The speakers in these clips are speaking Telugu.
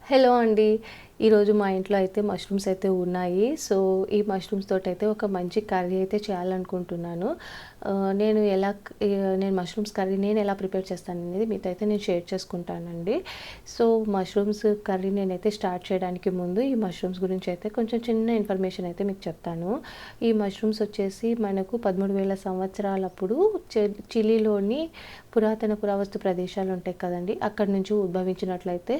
హలో అండి. ఈరోజు మా ఇంట్లో అయితే మష్రూమ్స్ అయితే ఉన్నాయి. సో, ఈ మష్రూమ్స్ తోటైతే ఒక మంచి కర్రీ అయితే చేయాలనుకుంటున్నాను. నేను మష్రూమ్స్ కర్రీ నేనెలా ప్రిపేర్ చేస్తాననేది మీతో అయితే నేను షేర్ చేసుకుంటానండి. సో, మష్రూమ్స్ కర్రీ నేనైతే స్టార్ట్ చేయడానికి ముందు ఈ మష్రూమ్స్ గురించి అయితే కొంచెం చిన్న ఇన్ఫర్మేషన్ అయితే మీకు చెప్తాను. ఈ మష్రూమ్స్ వచ్చేసి మనకు 13,000 సంవత్సరాలప్పుడు చిలీలోని పురాతన పురావస్తు ప్రదేశాలు ఉంటాయి కదండీ! అక్కడి నుంచి ఉద్భవించినట్లయితే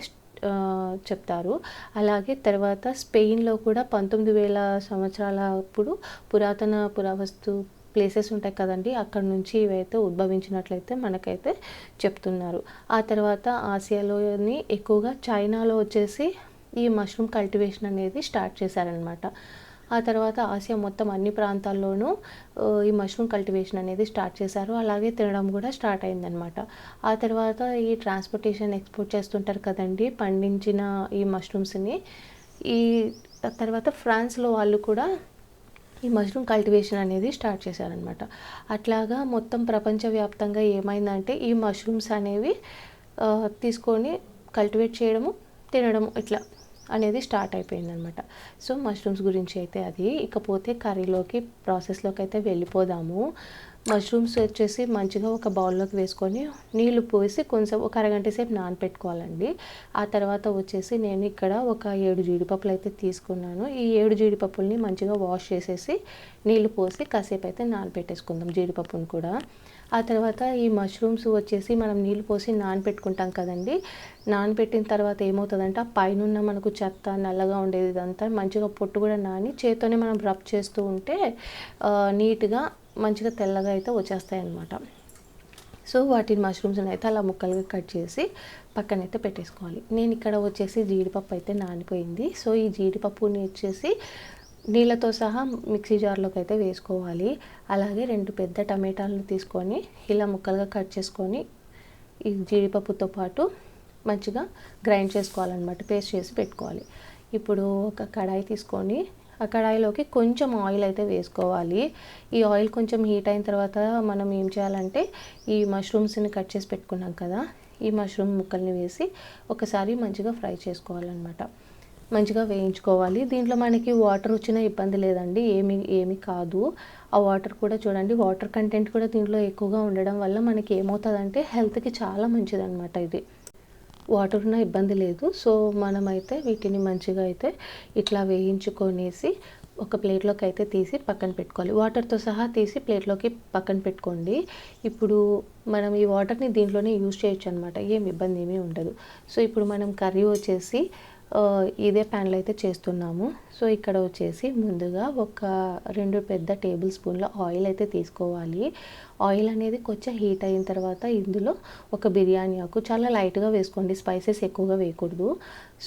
చెప్తారు. అలాగే తర్వాత స్పెయిన్‌లో కూడా 19,000 సంవత్సరాలప్పుడు పురాతన పురావస్తు ప్లేసెస్ ఉంటాయి కదండీ! అక్కడి నుంచి ఇవైతే ఉద్భవించినట్లయితే మనకైతే చెప్తున్నారు. ఆ తర్వాత ఆసియాలోని ఎక్కువగా చైనాలో వచ్చేసి ఈ మష్రూమ్ కల్టివేషన్ అనేది స్టార్ట్ చేశారనమాట. ఆ తర్వాత ఆసియా మొత్తం అన్ని ప్రాంతాల్లోనూ ఈ మష్రూమ్ కల్టివేషన్ అనేది స్టార్ట్ చేశారు. అలాగే తినడం కూడా స్టార్ట్ అయిందనమాట. ఆ తర్వాత ఈ ట్రాన్స్‌పోర్టేషన్ ఎక్స్‌పోర్ట్ చేస్తుంటారు కదండీ! పండించిన ఈ మష్రూమ్స్‌ని. ఈ తర్వాత ఫ్రాన్స్‌లో వాళ్ళు కూడా ఈ మష్రూమ్ కల్టివేషన్ అనేది స్టార్ట్ చేశారనమాట. అట్లాగా మొత్తం ప్రపంచవ్యాప్తంగా ఏమైందంటే ఈ మష్రూమ్స్ అనేవి తీసుకొని కల్టివేట్ చేయడము, తినడము ఇట్లా అనేది స్టార్ట్ అయిపోయిందనమాట. సో, మష్రూమ్స్ గురించి అయితే అది. ఇకపోతే కర్రీలోకి ప్రాసెస్‌లోకి అయితే వెళ్ళిపోదాము. మష్రూమ్స్ వచ్చేసి మంచిగా ఒక బౌల్‌లోకి వేసుకొని నీళ్లు పోసి కొంచెం ఒక అరగంట సేపు నానపెట్టుకోవాలండి. ఆ తర్వాత వచ్చేసి నేను ఇక్కడ ఒక 7 జీడిపప్పులు అయితే తీసుకున్నాను. ఈ 7 జీడిపప్పుల్ని మంచిగా వాష్ చేసేసి నీళ్లు పోసి కాసేపు అయితే నానపెట్టేసుకుందాం జీడిపప్పును కూడా. ఆ తర్వాత ఈ మష్రూమ్స్ వచ్చేసి మనం నీళ్లు పోసి నానపెట్టుకుంటాం కదండీ! నానపెట్టిన తర్వాత ఏమవుతుందంటే ఆ పైనున్న మనకు చెత్త నల్లగా ఉండేది ఇదంతా మంచిగా పొట్టు కూడా నాని చేత్తోనే మనం రబ్ చేస్తూ ఉంటే నీట్‌గా మంచిగా తెల్లగా అయితే వచ్చేస్తాయన్నమాట. సో, వాటిని మష్రూమ్స్‌ని అయితే అలా ముక్కలుగా కట్ చేసి పక్కనైతే పెట్టేసుకోవాలి. నేను ఇక్కడ వచ్చేసి జీడిపప్పు అయితే నానిపోయింది. సో, ఈ జీడిపప్పుని వచ్చేసి నీళ్ళతో సహా మిక్సీ జార్‌లోకి అయితే వేసుకోవాలి. అలాగే 2 పెద్ద టమాటాలను తీసుకొని ఇలా ముక్కలుగా కట్ చేసుకొని ఈ జీడిపప్పుతో పాటు మంచిగా గ్రైండ్ చేసుకోవాలన్నమాట. పేస్ట్ చేసి పెట్టుకోవాలి. ఇప్పుడు ఒక కడాయి తీసుకొని ఆ కడాయిలోకి కొంచెం ఆయిల్ అయితే వేసుకోవాలి. ఈ ఆయిల్ కొంచెం హీట్ అయిన తర్వాత మనం ఏం చేయాలంటే ఈ మష్రూమ్స్‌ని కట్ చేసి పెట్టుకున్నాం కదా! ఈ మష్రూమ్ ముక్కల్ని వేసి ఒకసారి మంచిగా ఫ్రై చేసుకోవాలన్నమాట. మంచిగా వేయించుకోవాలి. దీంట్లో మనకి వాటర్ వచ్చినా ఇబ్బంది లేదండి. ఏమి కాదు. ఆ వాటర్ కూడా చూడండి వాటర్ కంటెంట్ కూడా దీంట్లో ఎక్కువగా ఉండడం వల్ల మనకి ఏమవుతదంటే హెల్త్‌కి చాలా మంచిదన్నమాట ఇది. వాటర్ ఉన్నా ఇబ్బంది లేదు. సో, మనమైతే వీటిని మంచిగా అయితే ఇట్లా వేయించుకొనేసి ఒక ప్లేట్‌లోకి అయితే తీసి పక్కన పెట్టుకోవాలి. వాటర్‌తో సహా తీసి ప్లేట్‌లోకి పక్కన పెట్టుకోండి. ఇప్పుడు మనం ఈ వాటర్‌ని దీంట్లోనే యూజ్ చేయొచ్చనమాట. ఏమి ఇబ్బంది ఏమీ ఉండదు. సో, ఇప్పుడు మనం కర్రీ వచ్చేసి ఇదే ప్యాన్‌లో అయితే చేస్తున్నాము. సో, ఇక్కడ వచ్చేసి ముందుగా ఒక 2 పెద్ద టేబుల్ స్పూన్ల ఆయిల్ అయితే తీసుకోవాలి. ఆయిల్ అనేది కొంచెం హీట్ అయిన తర్వాత ఇందులో ఒక బిర్యానీ ఆకు చాలా లైట్‌గా వేసుకోండి. స్పైసెస్ ఎక్కువగా వేయకూడదు.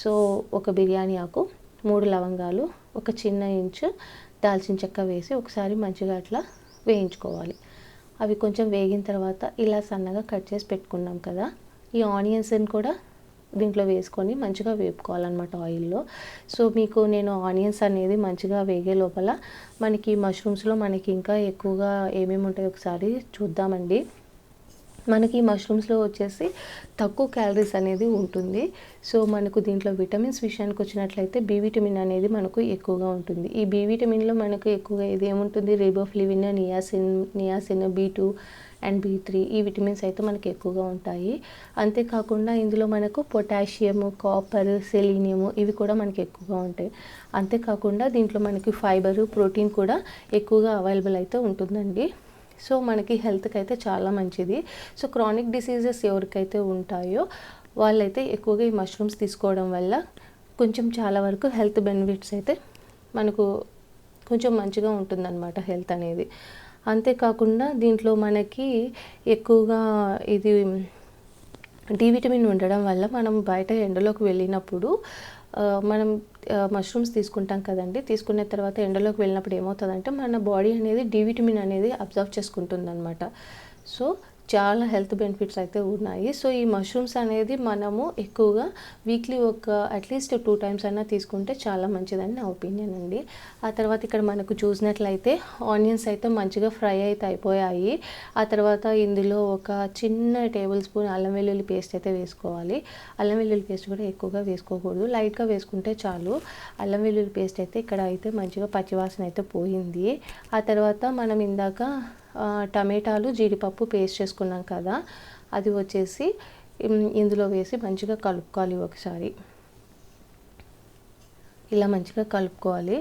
సో, ఒక బిర్యానీ ఆకు, 3 లవంగాలు, ఒక చిన్న ఇంచు దాల్చిన చెక్క వేసి ఒకసారి మంచిగా అట్లా వేయించుకోవాలి. అవి కొంచెం వేగిన తర్వాత ఇలా సన్నగా కట్ చేసి పెట్టుకున్నాం కదా! ఈ ఆనియన్స్‌ని కూడా దీంట్లో వేసుకొని మంచిగా వేపుకోవాలన్నమాట ఆయిల్‌లో. సో, మీకు నేను ఆనియన్స్ అనేది మంచిగా వేగే లోపల మనకి మష్రూమ్స్‌లో మనకి ఇంకా ఎక్కువగా ఏమేమి ఉంటాయో ఒకసారి చూద్దామండి. మనకి మష్రూమ్స్‌లో వచ్చేసి తక్కువ క్యాలరీస్ అనేది ఉంటుంది. సో, మనకు దీంట్లో విటమిన్స్ విషయానికి వచ్చినట్లయితే బి విటమిన్ అనేది మనకు ఎక్కువగా ఉంటుంది. ఈ బి విటమిన్‌లో మనకు ఎక్కువగా ఇది ఏముంటుంది రిబోఫ్లావిన్, నియాసిన్, బి2 అండ్ బి3 ఈ విటమిన్స్ అయితే మనకి ఎక్కువగా ఉంటాయి. అంతేకాకుండా ఇందులో మనకు పొటాషియం, కాపర్, సెలీనియం ఇవి కూడా మనకి ఎక్కువగా ఉంటాయి. అంతేకాకుండా దీంట్లో మనకి ఫైబర్, ప్రోటీన్ కూడా ఎక్కువగా అవైలబుల్ అయితే ఉంటుందండి. సో, మనకి హెల్త్‌కి అయితే చాలా మంచిది. సో, క్రానిక్ డిసీజెస్ ఎవరికైతే ఉంటాయో వాళ్ళైతే ఎక్కువగా ఈ మష్రూమ్స్ తీసుకోవడం వల్ల కొంచెం చాలా వరకు హెల్త్ బెనిఫిట్స్ అయితే మనకు కొంచెం మంచిగా ఉంటుందన్నమాట హెల్త్ అనేది. అంతేకాకుండా దీంట్లో మనకి ఎక్కువగా ఇది డి విటమిన్ ఉండడం వల్ల మనం బయట ఎండలోకి వెళ్ళినప్పుడు మనం మష్రూమ్స్ తీసుకుంటాం కదండీ! తీసుకున్న తర్వాత ఎండలోకి వెళ్ళినప్పుడు ఏమవుతదంటే మన బాడీ అనేది డి విటమిన్ అనేది అబ్జర్వ్ చేసుకుంటుందన్నమాట. సో, చాలా హెల్త్ బెనిఫిట్స్ అయితే ఉన్నాయి. సో, ఈ మష్రూమ్స్ అనేది మనము ఎక్కువగా వీక్లీ ఒక అట్‌లీస్ట్ 2 టైమ్స్ అయినా తీసుకుంటే చాలా మంచిదని నా ఒపీనియన్ అండి. ఆ తర్వాత ఇక్కడ మనకు చూసినట్లయితే ఆనియన్స్ అయితే మంచిగా ఫ్రై అయితే అయిపోయాయి. ఆ తర్వాత ఇందులో ఒక చిన్న టేబుల్ స్పూన్ అల్లం వెల్లుల్లి పేస్ట్ అయితే వేసుకోవాలి. అల్లం వెల్లుల్లి పేస్ట్ కూడా ఎక్కువగా వేసుకోకూడదు. లైట్‌గా వేసుకుంటే చాలు. అల్లం వెల్లుల్లి పేస్ట్ అయితే ఇక్కడ అయితే మంచిగా పచ్చివాసన అయితే పోయింది. ఆ తర్వాత మనం ఇందాక టమాటాలు, జీడిపప్పు పేస్ట్ చేసుకున్నాం కదా! అది వచ్చేసి ఇందులో వేసి మంచిగా కలుపుకోవాలి ఒకసారి. ఇలా మంచిగా కలుపుకోవాలి.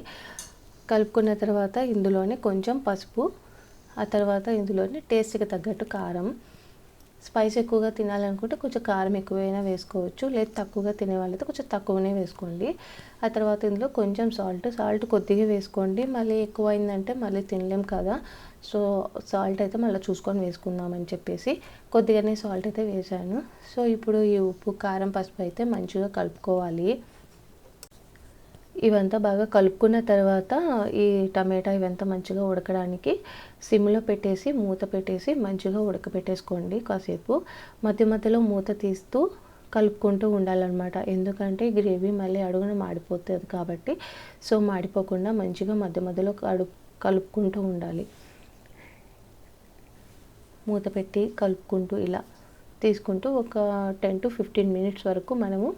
కలుపుకున్న తర్వాత ఇందులోనే కొంచెం పసుపు, ఆ తర్వాత ఇందులోనే టేస్ట్‌కి తగ్గట్టు కారం. స్పైస్ ఎక్కువగా తినాలనుకుంటే కొంచెం కారం ఎక్కువైనా వేసుకోవచ్చు. లేదు తక్కువగా తినేవాళ్ళైతే కొంచెం తక్కువనే వేసుకోండి. ఆ తర్వాత ఇందులో కొంచెం సాల్ట్ కొద్దిగా వేసుకోండి. మళ్ళీ ఎక్కువైందంటే మళ్ళీ తినలేం కదా! సో, సాల్ట్ అయితే మళ్ళీ చూసుకొని వేసుకుందామని చెప్పేసి కొద్దిగానే సాల్ట్ అయితే వేశాను. సో, ఇప్పుడు ఈ ఉప్పు, కారం, పసుపు అయితే మంచిగా కలుపుకోవాలి. ఇవంతా బాగా కలుపుకున్న తర్వాత ఈ టమాటా ఇవంతా మంచిగా ఉడకడానికి సిమ్‌లో పెట్టేసి, మూత పెట్టేసి మంచిగా ఉడకబెట్టేసుకోండి కాసేపు. మధ్య మధ్యలో మూత తీస్తూ కలుపుకుంటూ ఉండాలనమాట. ఎందుకంటే గ్రేవీ మళ్ళీ అడుగున మాడిపోతది కాబట్టి, సో, మాడిపోకుండా మంచిగా మధ్య మధ్యలో కలుపుకుంటూ ఉండాలి. మూత పెట్టి కలుపుకుంటూ ఇలా తీసుకుంటూ ఒక 10-15 మినిట్స్ వరకు మనము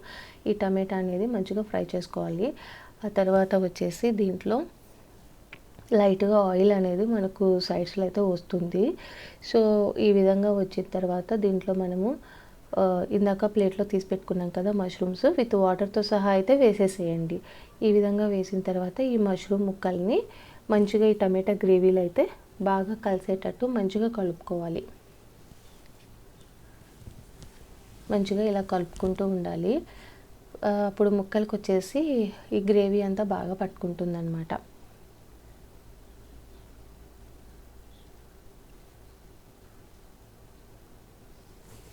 ఈ టమాటా అనేది మంచిగా ఫ్రై చేసుకోవాలి. ఆ తర్వాత వచ్చేసి దీంట్లో లైట్‌గా ఆయిల్ అనేది మనకు సైడ్స్‌లో అయితే వస్తుంది. సో, ఈ విధంగా వచ్చిన తర్వాత దీంట్లో మనము ఇందాక ప్లేట్‌లో తీసి పెట్టుకున్నాం కదా మష్రూమ్స్ విత్ వాటర్‌తో సహా అయితే వేసేసేయండి. ఈ విధంగా వేసిన తర్వాత ఈ మష్రూమ్ ముక్కల్ని మంచిగా ఈ టమాటా గ్రేవీలో అయితే బాగా కలిసేటట్టు మంచిగా కలుపుకోవాలి. మంచిగా ఇలా కలుపుకుంటూ ఉండాలి. అప్పుడు ముక్కలకొచ్చేసి ఈ గ్రేవీ అంతా బాగా పట్టుకుంటుందనమాట.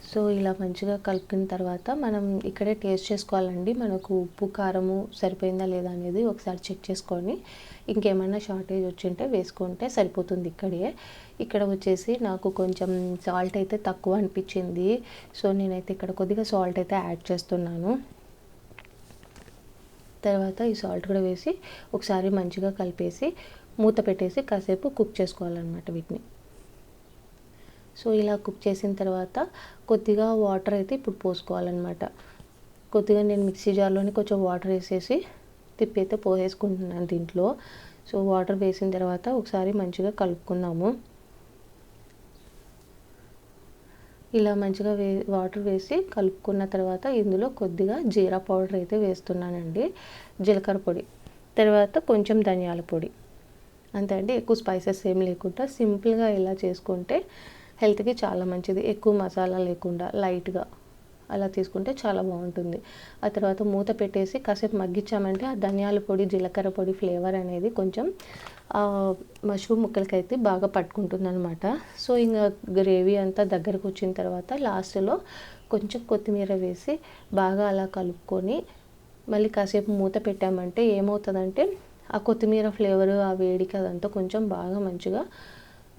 సో, ఇలా మంచిగా కలుపుకున్న తర్వాత మనం ఇక్కడే టేస్ట్ చేసుకోవాలండి. మనకు ఉప్పు, కారము సరిపోయిందా లేదా అనేది ఒకసారి చెక్ చేసుకొని ఇంకేమైనా షార్టేజ్ వచ్చుంటే వేసుకుంటే సరిపోతుంది ఇక్కడే. ఇక్కడ వచ్చేసి నాకు కొంచెం సాల్ట్ అయితే తక్కువ అనిపించింది. సో, నేనైతే ఇక్కడ కొద్దిగా సాల్ట్ అయితే యాడ్ చేస్తున్నాను. తర్వాత ఈ సాల్ట్ కూడా వేసి ఒకసారి మంచిగా కలిపేసి మూత పెట్టేసి కాసేపు కుక్ చేసుకోవాలన్నమాట వీటిని. సో, ఇలా కుక్ చేసిన తర్వాత కొద్దిగా వాటర్ అయితే ఇప్పుడు పోసుకోవాలన్నమాట. కొద్దిగా నేను మిక్సీ జార్‌లోనే కొంచెం వాటర్ వేసేసి తిప్పి అయితే పోసేసుకుంటున్నాను దీంట్లో. సో, వాటర్ వేసిన తర్వాత ఒకసారి మంచిగా కలుపుకుందాము. ఇలా మంచిగా వాటర్ వేసి కలుపుకున్న తర్వాత ఇందులో కొద్దిగా జీరా పౌడర్ అయితే వేస్తున్నానండి. జీలకర్ర పొడి. తర్వాత కొంచెం ధనియాల పొడి. అంతే అండి. ఎక్కువ స్పైసెస్ ఏం లేకుండా సింపుల్‌గా ఇలా చేసుకుంటే హెల్త్‌కి చాలా మంచిది. ఎక్కువ మసాలా లేకుండా లైట్‌గా అలా తీసుకుంటే చాలా బాగుంటుంది. ఆ తర్వాత మూత పెట్టేసి కాసేపు మగ్గించామంటే ఆ ధనియాల పొడి, జీలకర్ర పొడి ఫ్లేవర్ అనేది కొంచెం మష్రూమ్ ముక్కలకైతే బాగా పట్టుకుంటుందనమాట. సో, ఇంక గ్రేవీ అంతా దగ్గరకు వచ్చిన తర్వాత లాస్ట్‌లో కొంచెం కొత్తిమీర వేసి బాగా అలా కలుపుకొని మళ్ళీ కాసేపు మూత పెట్టామంటే ఏమవుతుందంటే ఆ కొత్తిమీర ఫ్లేవరు, ఆ వేడికి అదంతా కొంచెం బాగా మంచిగా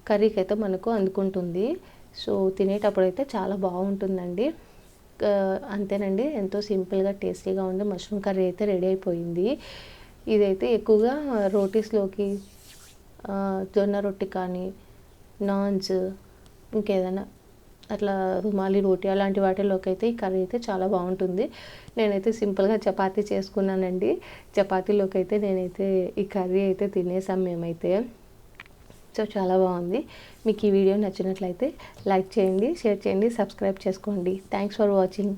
కర్రీకి అయితే మనకు అందుకుంటుంది. సో, తినేటప్పుడైతే చాలా బాగుంటుందండి. అంతేనండి. ఎంతో సింపుల్‌గా టేస్టీగా ఉండే మష్రూమ్ కర్రీ అయితే రెడీ అయిపోయింది. ఇదైతే ఎక్కువగా రోటీస్‌లోకి జొన్న రొట్టె కానీ, నాన్స్ ఇంకేదైనా అట్లా రుమాలి రోటీ అలాంటి వాటిలోకి అయితే ఈ కర్రీ అయితే చాలా బాగుంటుంది. నేనైతే సింపుల్‌గా చపాతీ చేసుకున్నానండి. చపాతీలోకి అయితే నేనైతే ఈ కర్రీ అయితే తినేసాం మేమైతే. సో, చాలా బాగుంది. మీకు ఈ వీడియో నచ్చినట్లయితే లైక్ చేయండి, షేర్ చేయండి, సబ్స్క్రైబ్ చేసుకోండి. Thanks for watching.